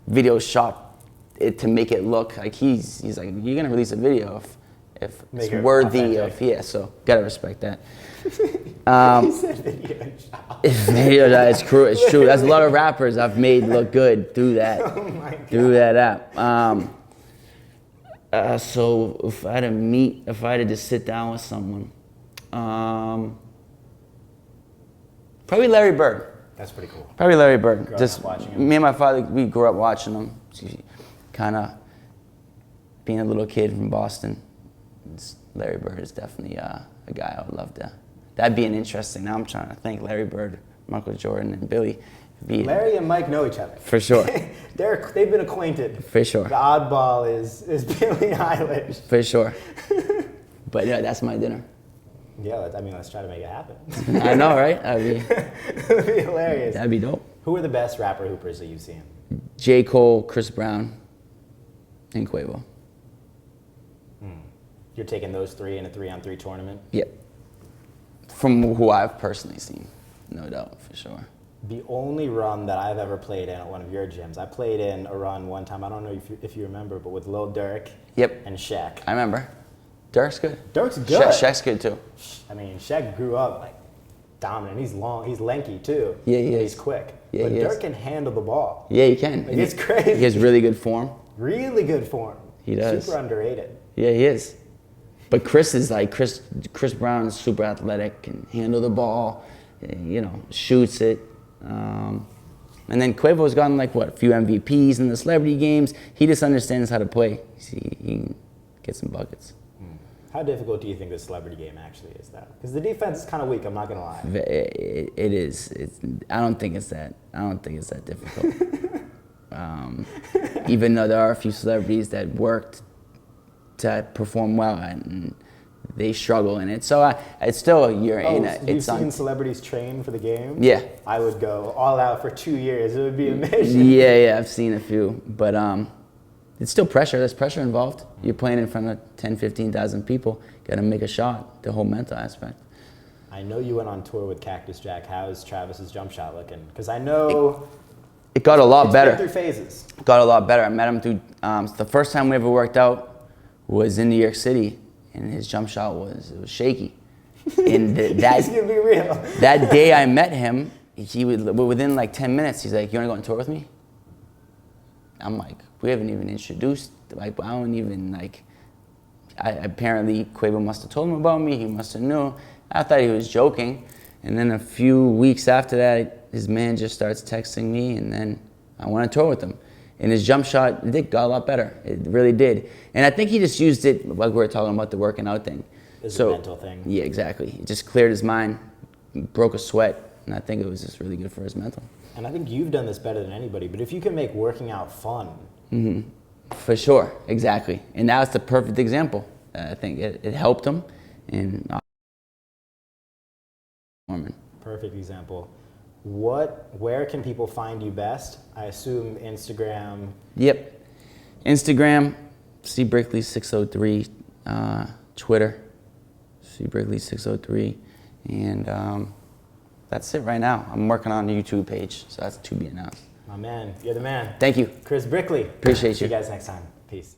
video shot it to make it look like he's like, you're gonna release a video if it's worthy authentic. So gotta respect that. He said video shot. It's true. That's a lot of rappers I've made look good through that. Oh my God. Through that app. So if I had to just sit down with someone, probably Larry Bird. That's pretty cool. Probably Larry Bird. Grew up Just watching him. me and my father, we grew up watching him. Kind of being a little kid from Boston. Larry Bird is definitely a guy I would love to. That'd be an interesting. Now I'm trying to think. Larry Bird, Michael Jordan, and Billy. Larry and Mike know each other. For sure. They've been acquainted. For sure. The oddball is Billie Eilish. For sure. But yeah, that's my dinner. Yeah, let's try to make it happen. I know, right? That'd be hilarious. That'd be dope. Who are the best rapper hoopers that you've seen? J. Cole, Chris Brown, and Quavo. You're taking those 3 in a 3-on-3 tournament? Yep. From who I've personally seen, no doubt, for sure. The only run that I've ever played in at one of your gyms, I played in a run one time, I don't know if you remember, but with Lil Durk and Shaq. I remember. Dirk's good. Dirk's good. Shaq's good too. Shaq grew up like dominant. He's long, he's lanky too. Yeah, he is. He's quick. Yeah, but he Dirk is. can handle the ball. Yeah, he can. It's crazy. He has really good form. Really good form. He does. Super underrated. Yeah, he is. But Chris is like, Chris Brown is super athletic, can handle the ball, shoots it. And then Quavo's gotten a few MVPs in the celebrity games. He just understands how to play. He can get some buckets. How difficult do you think the celebrity game actually is, though? Because the defense is kind of weak, I'm not going to lie. It is. I don't think it's that difficult. Even though there are a few celebrities that worked to perform well and they struggle in it. So it's still you're in it. You've seen celebrities train for the game? Yeah. I would go all out for 2 years. It would be amazing. Yeah, I've seen a few. But it's still pressure. There's pressure involved. You're playing in front of 10, 15,000 people. Got to make a shot, the whole mental aspect. I know you went on tour with Cactus Jack. How's Travis's jump shot looking? Because I know it got a lot better. It's been through phases. Got a lot better. I met him through, the first time we ever worked out was in New York City, and his jump shot was shaky. And He's gonna be real. That day I met him, within 10 minutes, he's like, "You wanna go on tour with me?" I'm like, "We haven't even introduced, I don't even apparently Quavo must have told him about me, he must have known." I thought he was joking. And then a few weeks after that, his manager starts texting me, and then I went on tour with him. And his jump shot, it got a lot better. It really did. And I think he just used it, like we were talking about the working out thing. It's a mental thing. Yeah, exactly. It just cleared his mind, broke a sweat, And I think it was just really good for his mental. And I think you've done this better than anybody, but if you can make working out fun. For sure, exactly. And that was the perfect example. I think it helped him. And Perfect example. Where can people find you best? I assume Instagram. Yep. Instagram, C Brickley 603. Twitter, C Brickley 603. And that's it right now. I'm working on a YouTube page, so that's to be announced. My man, you're the man. Thank you. Chris Brickley. Appreciate See you. you guys next time. Peace.